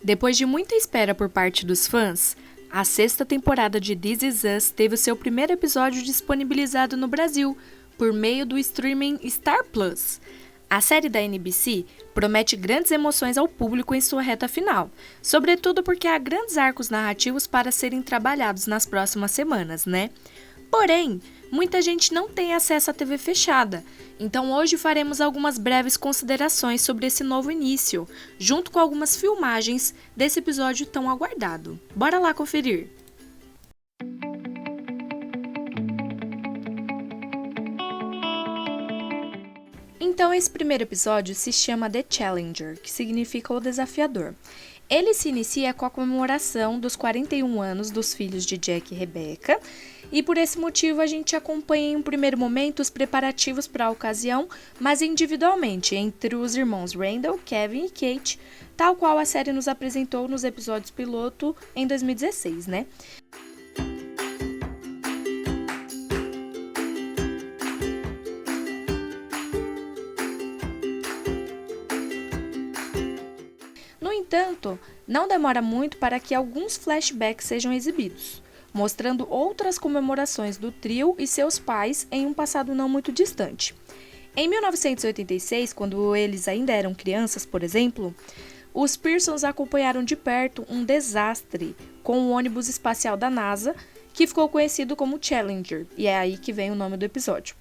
Depois de muita espera por parte dos fãs, a sexta temporada de This Is Us teve o seu primeiro episódio disponibilizado no Brasil, por meio do streaming Star Plus. A série da NBC promete grandes emoções ao público em sua reta final, sobretudo porque há grandes arcos narrativos para serem trabalhados nas próximas semanas, né? Porém, muita gente não tem acesso à TV fechada, então hoje faremos algumas breves considerações sobre esse novo início, junto com algumas filmagens desse episódio tão aguardado. Bora lá conferir! Então, esse primeiro episódio se chama The Challenger, que significa o desafiador. Ele se inicia com a comemoração dos 41 anos dos filhos de Jack e Rebecca, e por esse motivo a gente acompanha em um primeiro momento os preparativos para a ocasião, mas individualmente, entre os irmãos Randall, Kevin e Kate, tal qual a série nos apresentou nos episódios piloto em 2016, né? No entanto, não demora muito para que alguns flashbacks sejam exibidos, mostrando outras comemorações do trio e seus pais em um passado não muito distante. Em 1986, quando eles ainda eram crianças, por exemplo, os Pearsons acompanharam de perto um desastre com o ônibus espacial da NASA, que ficou conhecido como Challenger, e é aí que vem o nome do episódio.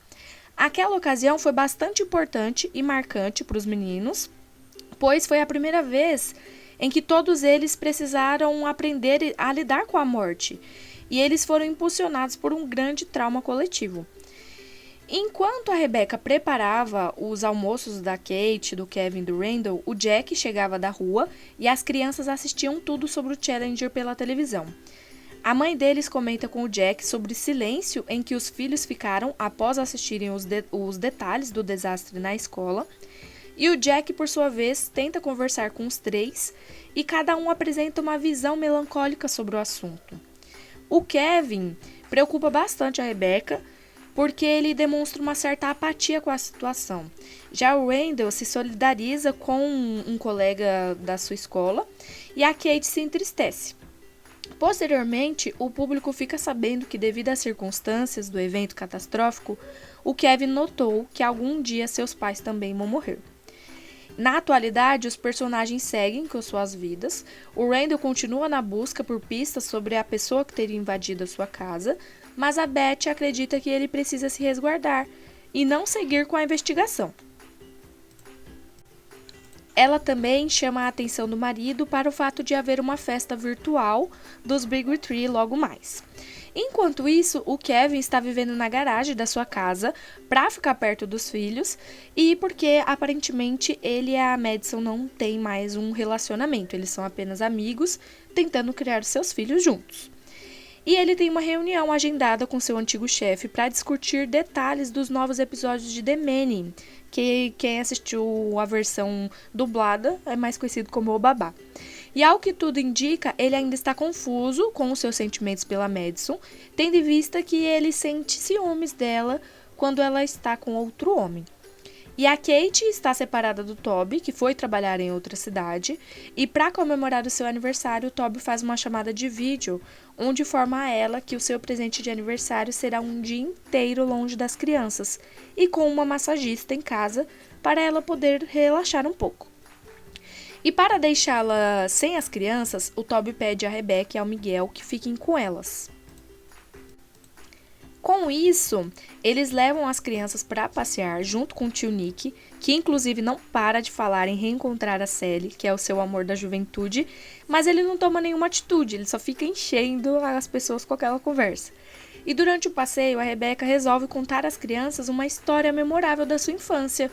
Aquela ocasião foi bastante importante e marcante para os meninos, pois foi a primeira vez em que todos eles precisaram aprender a lidar com a morte, e eles foram impulsionados por um grande trauma coletivo. Enquanto a Rebecca preparava os almoços da Kate, do Kevin e do Randall, o Jack chegava da rua e as crianças assistiam tudo sobre o Challenger pela televisão. A mãe deles comenta com o Jack sobre o silêncio em que os filhos ficaram após assistirem os detalhes do desastre na escola. E o Jack, por sua vez, tenta conversar com os três e cada um apresenta uma visão melancólica sobre o assunto. O Kevin preocupa bastante a Rebecca porque ele demonstra uma certa apatia com a situação. Já o Randall se solidariza com um colega da sua escola e a Kate se entristece. Posteriormente, o público fica sabendo que, devido às circunstâncias do evento catastrófico, o Kevin notou que algum dia seus pais também vão morrer. Na atualidade, os personagens seguem com suas vidas. O Randall continua na busca por pistas sobre a pessoa que teria invadido a sua casa, mas a Beth acredita que ele precisa se resguardar e não seguir com a investigação. Ela também chama a atenção do marido para o fato de haver uma festa virtual dos Big Tree logo mais. Enquanto isso, o Kevin está vivendo na garagem da sua casa para ficar perto dos filhos e porque aparentemente ele e a Madison não têm mais um relacionamento, eles são apenas amigos tentando criar seus filhos juntos. E ele tem uma reunião agendada com seu antigo chefe para discutir detalhes dos novos episódios de The Manning, que quem assistiu a versão dublada é mais conhecido como O Babá. E ao que tudo indica, ele ainda está confuso com os seus sentimentos pela Madison, tendo em vista que ele sente ciúmes dela quando ela está com outro homem. E a Kate está separada do Toby, que foi trabalhar em outra cidade, e para comemorar o seu aniversário, o Toby faz uma chamada de vídeo, onde informa a ela que o seu presente de aniversário será um dia inteiro longe das crianças, e com uma massagista em casa, para ela poder relaxar um pouco. E para deixá-la sem as crianças, o Toby pede a Rebecca e ao Miguel que fiquem com elas. Com isso, eles levam as crianças para passear junto com o tio Nick, que inclusive não para de falar em reencontrar a Sally, que é o seu amor da juventude, mas ele não toma nenhuma atitude, ele só fica enchendo as pessoas com aquela conversa. E durante o passeio, a Rebecca resolve contar às crianças uma história memorável da sua infância.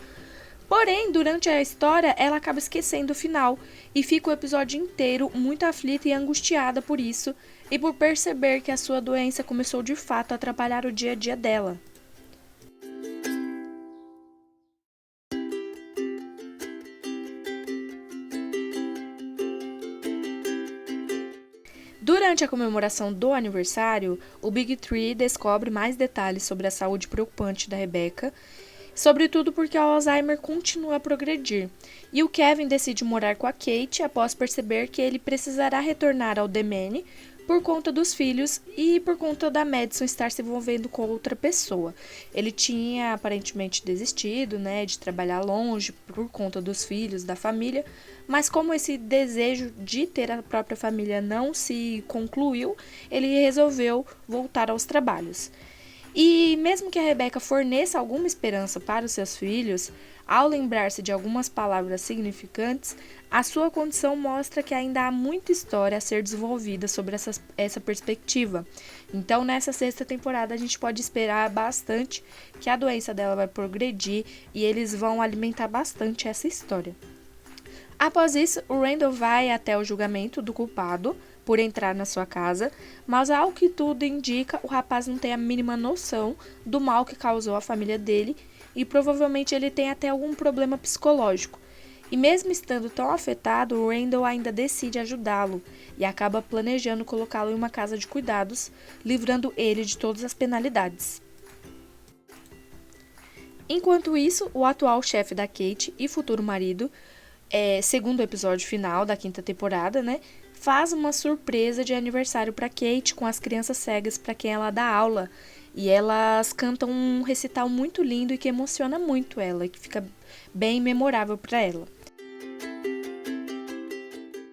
Porém, durante a história, ela acaba esquecendo o final e fica o episódio inteiro muito aflita e angustiada por isso e por perceber que a sua doença começou de fato a atrapalhar o dia a dia dela. Durante a comemoração do aniversário, o Big Tree descobre mais detalhes sobre a saúde preocupante da Rebecca sobretudo porque o Alzheimer continua a progredir. E o Kevin decide morar com a Kate após perceber que ele precisará retornar ao The Manor por conta dos filhos e por conta da Madison estar se envolvendo com outra pessoa. Ele tinha aparentemente desistido, de trabalhar longe por conta dos filhos, da família, mas como esse desejo de ter a própria família não se concluiu, ele resolveu voltar aos trabalhos. E mesmo que a Rebecca forneça alguma esperança para os seus filhos, ao lembrar-se de algumas palavras significantes, a sua condição mostra que ainda há muita história a ser desenvolvida sobre essa perspectiva. Então, nessa sexta temporada, a gente pode esperar bastante que a doença dela vai progredir e eles vão alimentar bastante essa história. Após isso, o Randall vai até o julgamento do culpado por entrar na sua casa, mas ao que tudo indica, o rapaz não tem a mínima noção do mal que causou à família dele e provavelmente ele tem até algum problema psicológico. E mesmo estando tão afetado, o Randall ainda decide ajudá-lo e acaba planejando colocá-lo em uma casa de cuidados, livrando ele de todas as penalidades. Enquanto isso, o atual chefe da Kate e futuro marido, segundo o episódio final da quinta temporada, faz uma surpresa de aniversário para Kate com as crianças cegas para quem ela dá aula. E elas cantam um recital muito lindo e que emociona muito ela, que fica bem memorável para ela.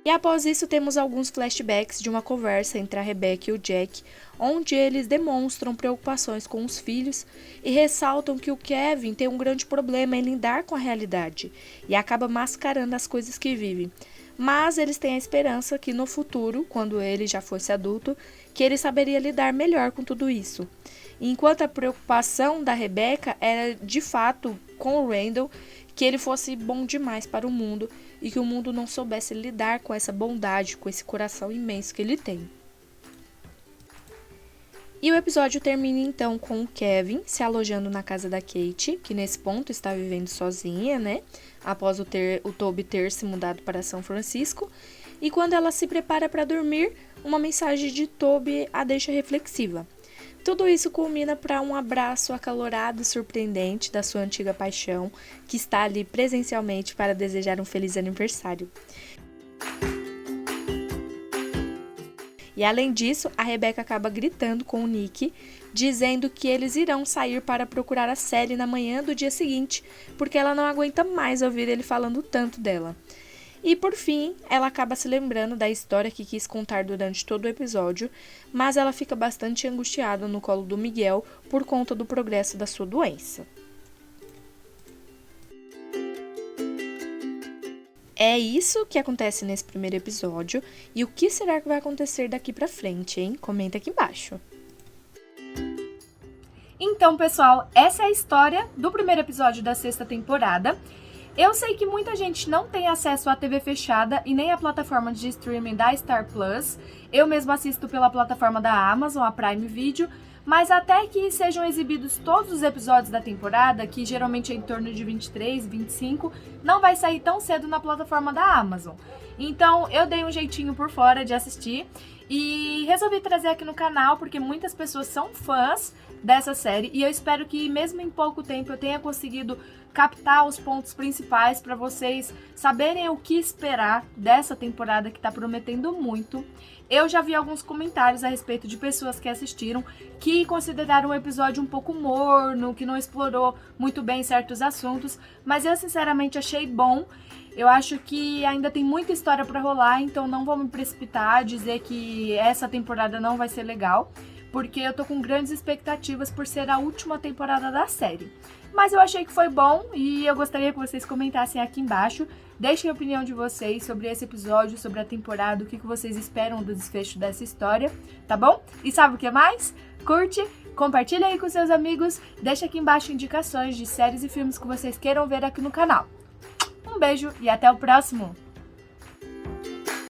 E após isso temos alguns flashbacks de uma conversa entre a Rebecca e o Jack, onde eles demonstram preocupações com os filhos e ressaltam que o Kevin tem um grande problema em lidar com a realidade e acaba mascarando as coisas que vive. Mas eles têm a esperança que no futuro, quando ele já fosse adulto, que ele saberia lidar melhor com tudo isso. Enquanto a preocupação da Rebecca era, de fato, com o Randall, que ele fosse bom demais para o mundo e que o mundo não soubesse lidar com essa bondade, com esse coração imenso que ele tem. E o episódio termina então com o Kevin se alojando na casa da Kate, que nesse ponto está vivendo sozinha, após o Toby ter se mudado para São Francisco. E quando ela se prepara para dormir, uma mensagem de Toby a deixa reflexiva. Tudo isso culmina para um abraço acalorado e surpreendente da sua antiga paixão, que está ali presencialmente para desejar um feliz aniversário. E além disso, a Rebecca acaba gritando com o Nick, dizendo que eles irão sair para procurar a Sally na manhã do dia seguinte, porque ela não aguenta mais ouvir ele falando tanto dela. E por fim, ela acaba se lembrando da história que quis contar durante todo o episódio, mas ela fica bastante angustiada no colo do Miguel por conta do progresso da sua doença. É isso que acontece nesse primeiro episódio, e o que será que vai acontecer daqui pra frente, hein? Comenta aqui embaixo. Então, pessoal, essa é a história do primeiro episódio da sexta temporada. Eu sei que muita gente não tem acesso à TV fechada e nem à plataforma de streaming da Star Plus. Eu mesmo assisto pela plataforma da Amazon, a Prime Video, mas até que sejam exibidos todos os episódios da temporada, que geralmente é em torno de 23, 25, não vai sair tão cedo na plataforma da Amazon. Então eu dei um jeitinho por fora de assistir e resolvi trazer aqui no canal porque muitas pessoas são fãs dessa série e eu espero que mesmo em pouco tempo eu tenha conseguido captar os pontos principais para vocês saberem o que esperar dessa temporada que está prometendo muito. Eu já vi alguns comentários a respeito de pessoas que assistiram que consideraram o episódio um pouco morno, que não explorou muito bem certos assuntos, mas eu sinceramente achei bom. Eu acho que ainda tem muita história para rolar, então não vou me precipitar a dizer que essa temporada não vai ser legal, porque eu tô com grandes expectativas por ser a última temporada da série. Mas eu achei que foi bom e eu gostaria que vocês comentassem aqui embaixo. Deixem a opinião de vocês sobre esse episódio, sobre a temporada, o que vocês esperam do desfecho dessa história, tá bom? E sabe o que mais? Curte, compartilha aí com seus amigos, deixa aqui embaixo indicações de séries e filmes que vocês queiram ver aqui no canal. Um beijo e até o próximo!